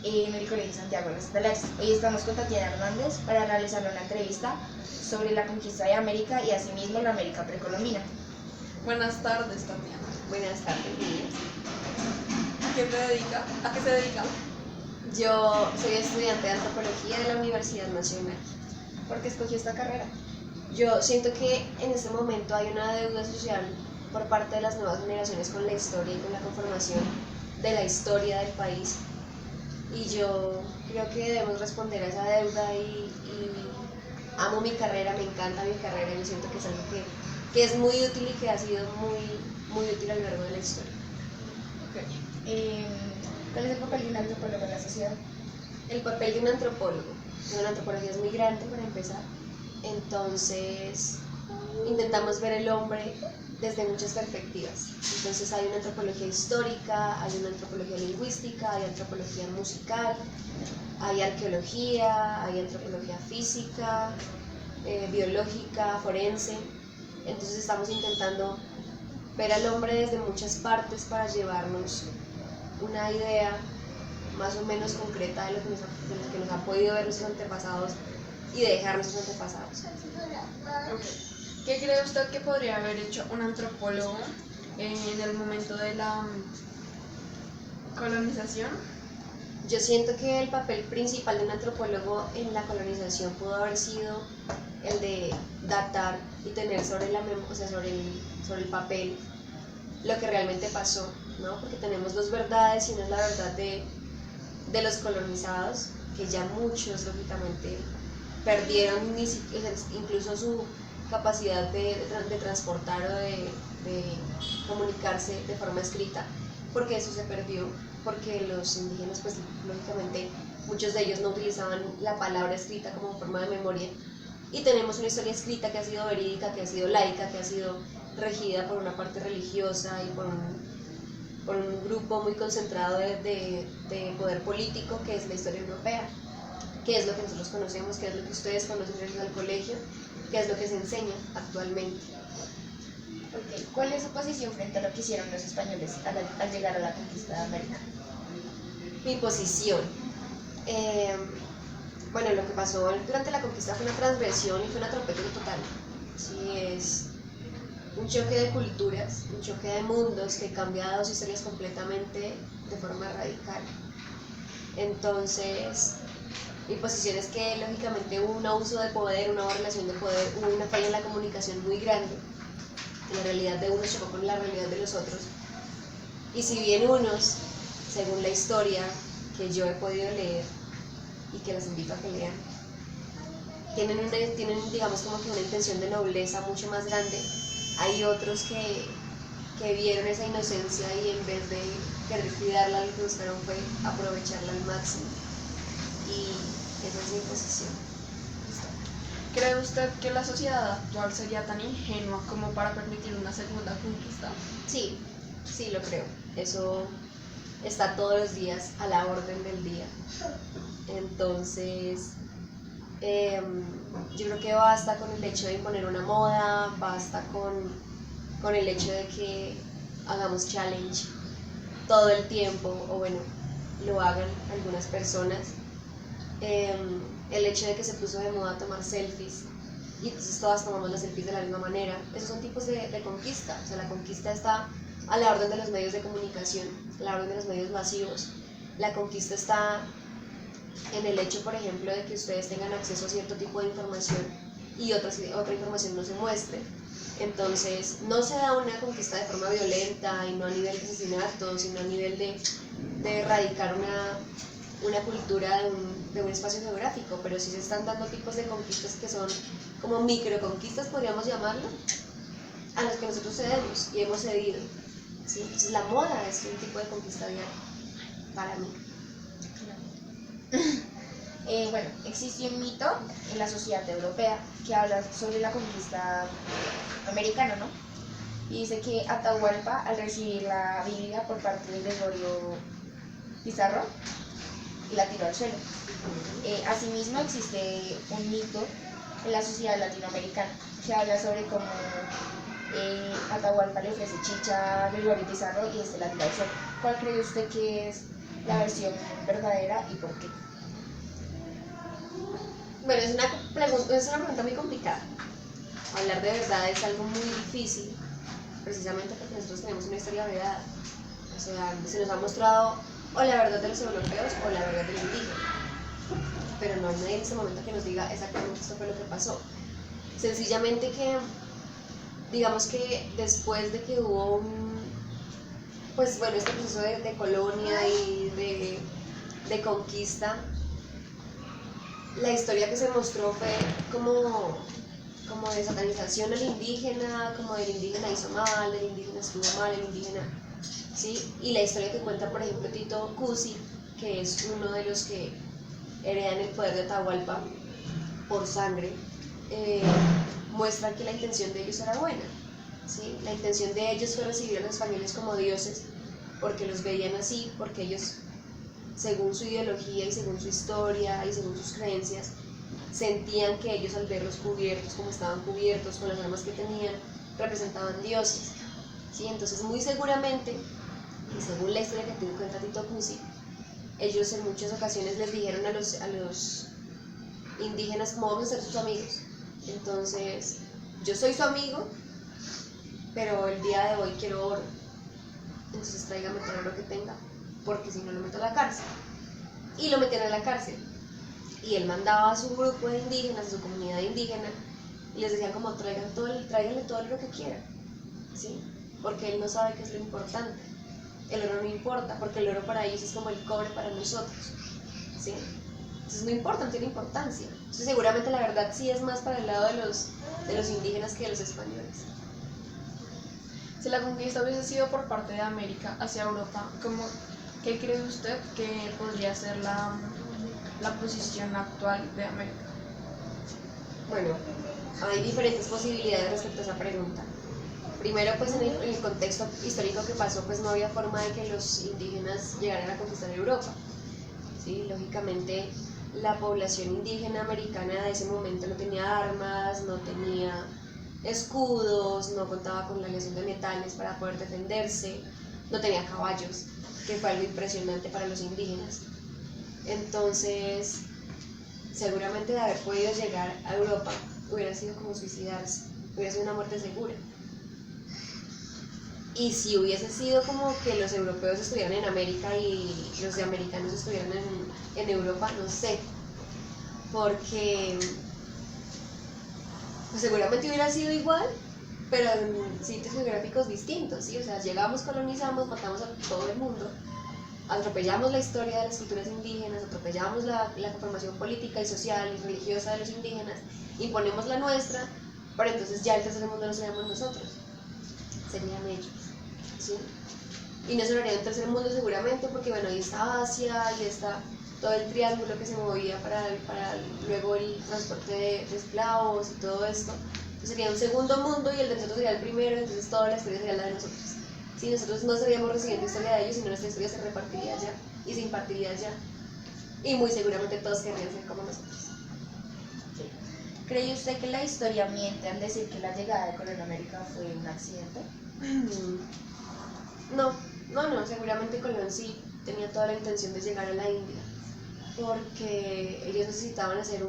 en el Colegio Santiago de los Estelares. Hoy estamos con Tatiana Hernández para realizar una entrevista sobre la conquista de América y asimismo la América precolombina. Buenas tardes, Tatiana. Buenas tardes, niñas. ¿A qué se dedica? Yo soy estudiante de antropología de la Universidad Nacional. ¿Por qué escogió esta carrera? Yo siento que en este momento hay una deuda social por parte de las nuevas generaciones con la historia y con la conformación de la historia del país. Y yo creo que debemos responder a esa deuda y amo mi carrera, me encanta mi carrera y yo siento que es algo que es muy útil y que ha sido muy útil a lo largo de la historia. Okay. ¿Cuál es el papel de un antropólogo en la sociedad? El papel de un antropólogo. La antropología es muy grande para empezar, entonces intentamos ver el hombre desde muchas perspectivas. Entonces hay una antropología histórica, hay una antropología lingüística, hay antropología musical, hay arqueología, hay antropología física, biológica, forense. Entonces estamos intentando ver al hombre desde muchas partes para llevarnos una idea más o menos concreta de lo que nos han podido ver nuestros antepasados y de dejar nuestros antepasados. Okay. ¿Qué cree usted que podría haber hecho un antropólogo en el momento de la colonización? Yo siento que el papel principal de un antropólogo en la colonización pudo haber sido el de datar y tener sobre el papel lo que realmente pasó, ¿no? Porque tenemos dos verdades y una es la verdad de los colonizados, que ya muchos lógicamente perdieron incluso su capacidad de transportar o de comunicarse de forma escrita, porque eso se perdió, porque los indígenas pues lógicamente muchos de ellos no utilizaban la palabra escrita como forma de memoria, y tenemos una historia escrita que ha sido verídica, que ha sido laica, que ha sido regida por una parte religiosa y por un grupo muy concentrado de poder político, que es la historia europea, que es lo que nosotros conocemos, que es lo que ustedes conocen gracias al colegio, que es lo que se enseña actualmente. Okay. ¿Cuál es su posición frente a lo que hicieron los españoles al llegar a la conquista de América? Mi posición. Bueno, lo que pasó durante la conquista fue una transgresión y fue un atropello total. Sí, es un choque de culturas, un choque de mundos que cambia dos historias completamente de forma radical. Entonces, mi posición es que lógicamente hubo un abuso de poder, una relación de poder, hubo una falla en la comunicación muy grande. La realidad de unos chocó con la realidad de los otros. Y si bien unos, según la historia que yo he podido leer y que las invito a que lean, tienen digamos como que una intención de nobleza mucho más grande, hay otros que vieron esa inocencia y en vez de querer cuidarla, lo que buscaron fue aprovecharla al máximo. Y esa es mi posición. ¿Cree usted que la sociedad actual sería tan ingenua como para permitir una segunda conquista? Sí, sí lo creo. Eso está todos los días a la orden del día. Entonces, yo creo que basta con el hecho de imponer una moda, basta con el hecho de que hagamos challenge todo el tiempo, o bueno, lo hagan algunas personas. El hecho de que se puso de moda tomar selfies y entonces todas tomamos las selfies de la misma manera, esos son tipos de conquista. O sea, la conquista está a la orden de los medios de comunicación, a la orden de los medios masivos. La conquista está en el hecho, por ejemplo, de que ustedes tengan acceso a cierto tipo de información y otra información no se muestre. Entonces, no se da una conquista de forma violenta y no a nivel de asesinato, sino a nivel de erradicar una cultura de un espacio geográfico, pero sí se están dando tipos de conquistas que son como microconquistas, podríamos llamarlo, a los que nosotros cedemos y hemos cedido. ¿Sí? Entonces, la moda es un tipo de conquista diaria para mí. Bueno, existe un mito en la sociedad europea que habla sobre la conquista americana, ¿no? Y dice que Atahualpa, al recibir la Biblia por parte de Gregorio Pizarro, la tiró al suelo. Asimismo, existe un mito en la sociedad latinoamericana que habla sobre cómo Atahualpa le ofrece chicha a Gregorio Pizarro y este la tira al suelo. ¿Cuál cree usted que es la versión verdadera y por qué? Bueno, es una pregunta muy complicada. Hablar de verdad es algo muy difícil, precisamente porque nosotros tenemos una historia vedada. O sea, se nos ha mostrado o la verdad de los europeos o la verdad del indígena. Pero no hay nadie en ese momento que nos diga exactamente esto fue lo que pasó. Sencillamente que, digamos que después de que hubo pues bueno, este proceso de colonia y de conquista, la historia que se mostró fue como de satanización al indígena, como del indígena hizo mal, del indígena estuvo mal, el indígena, ¿sí? Y la historia que cuenta, por ejemplo, Tito Cusi, que es uno de los que heredan el poder de Atahualpa por sangre, muestra que la intención de ellos era buena, ¿sí? La intención de ellos fue recibir a los españoles como dioses, porque los veían así, porque ellos, según su ideología y según su historia y según sus creencias, sentían que ellos al verlos cubiertos, como estaban cubiertos, con las armas que tenían, representaban dioses, ¿sí? Entonces muy seguramente, y según la historia que te cuenta Tito Cusi, ellos en muchas ocasiones les dijeron a los indígenas como vamos a ser sus amigos. Entonces, yo soy su amigo, pero el día de hoy quiero oro. Entonces tráigame todo el oro que tenga, porque si no lo meto a la cárcel. Y lo metieron a la cárcel. Y él mandaba a su grupo de indígenas, a su comunidad indígena, y les decían como tráiganle todo el oro que quieran, ¿sí? Porque él no sabe qué es lo importante. El oro no importa, porque el oro para ellos es como el cobre para nosotros, ¿sí? Entonces no importa, no tiene importancia. Entonces seguramente la verdad sí es más para el lado de los indígenas que de los españoles. Si la conquista hubiese sido por parte de América hacia Europa, ¿qué cree usted que podría ser la posición actual de América? Bueno, hay diferentes posibilidades respecto a esa pregunta. Primero, pues en el contexto histórico que pasó, pues no había forma de que los indígenas llegaran a conquistar Europa, ¿sí? Lógicamente, la población indígena americana de ese momento no tenía armas, no tenía escudos, no contaba con la aleación de metales para poder defenderse, no tenía caballos, que fue algo impresionante para los indígenas. Entonces, seguramente de haber podido llegar a Europa hubiera sido como suicidarse, hubiera sido una muerte segura. Y si hubiese sido como que los europeos estuvieran en América y los de americanos estuvieran en Europa, no sé, porque pues seguramente hubiera sido igual, pero en sitios geográficos distintos, ¿sí? O sea, llegamos, colonizamos, matamos a todo el mundo, atropellamos la historia de las culturas indígenas, atropellamos la conformación política y social y religiosa de los indígenas, imponemos la nuestra, pero entonces ya el tercer mundo no seríamos nosotros, serían ellos, ¿sí? Y no se haría un tercer mundo seguramente porque, bueno, ahí está Asia, ahí está todo el triángulo que se movía para luego el transporte de esclavos y todo esto. Entonces sería un segundo mundo y el de nosotros sería el primero, entonces toda la historia sería la de nosotros. Si nosotros no estaríamos recibiendo historia de ellos, sino nuestra historia se repartiría allá y se impartiría allá. Y muy seguramente todos querrían ser como nosotros. Sí. ¿Cree usted que la historia miente al decir que la llegada de Colón a América fue un accidente? No, seguramente Colón sí tenía toda la intención de llegar a la India, porque ellos necesitaban hacer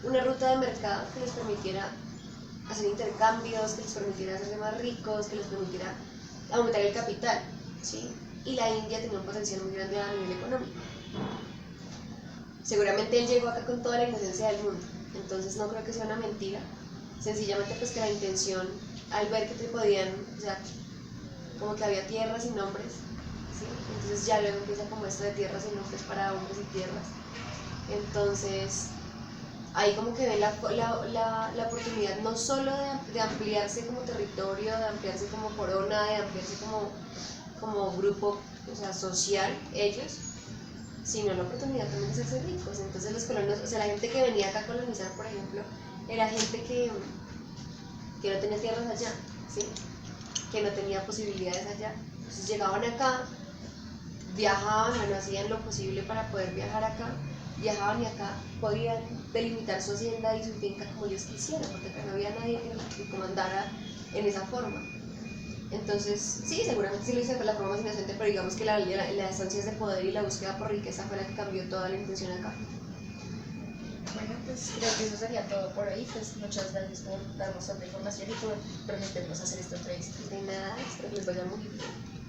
una ruta de mercado que les permitiera hacer intercambios, que les permitiera hacerse más ricos, que les permitiera aumentar el capital, ¿sí? Y la India tenía un potencial muy grande a nivel económico. Seguramente él llegó acá con toda la inocencia del mundo, entonces no creo que sea una mentira, sencillamente pues que la intención, al ver que te podían, o sea, como que había tierras y nombres, ¿sí? Entonces ya luego empieza como esto de tierras y nombres para hombres y tierras, entonces ahí como que ven la oportunidad no solo de ampliarse como territorio, de ampliarse como corona, de ampliarse como grupo, o sea, social, ellos, sino la oportunidad también de hacerse ricos. Entonces los colonos, o sea, la gente que venía acá a colonizar, por ejemplo, era gente que no tenía tierras allá, ¿sí? Que no tenía posibilidades allá. Entonces llegaban acá, viajaban, bueno, hacían lo posible para poder viajar acá, viajaban y acá podían delimitar su hacienda y su finca como ellos quisieran, porque acá no había nadie que comandara en esa forma. Entonces, sí, seguramente sí lo hice por la forma más inocente, pero digamos que las ansias de poder y la búsqueda por riqueza fue la que cambió toda la intención acá. Bueno, pues creo que eso sería todo por hoy. Pues muchas gracias por darnos tanta información y por permitirnos hacer esta entrevista. De nada, espero que les vaya muy bien.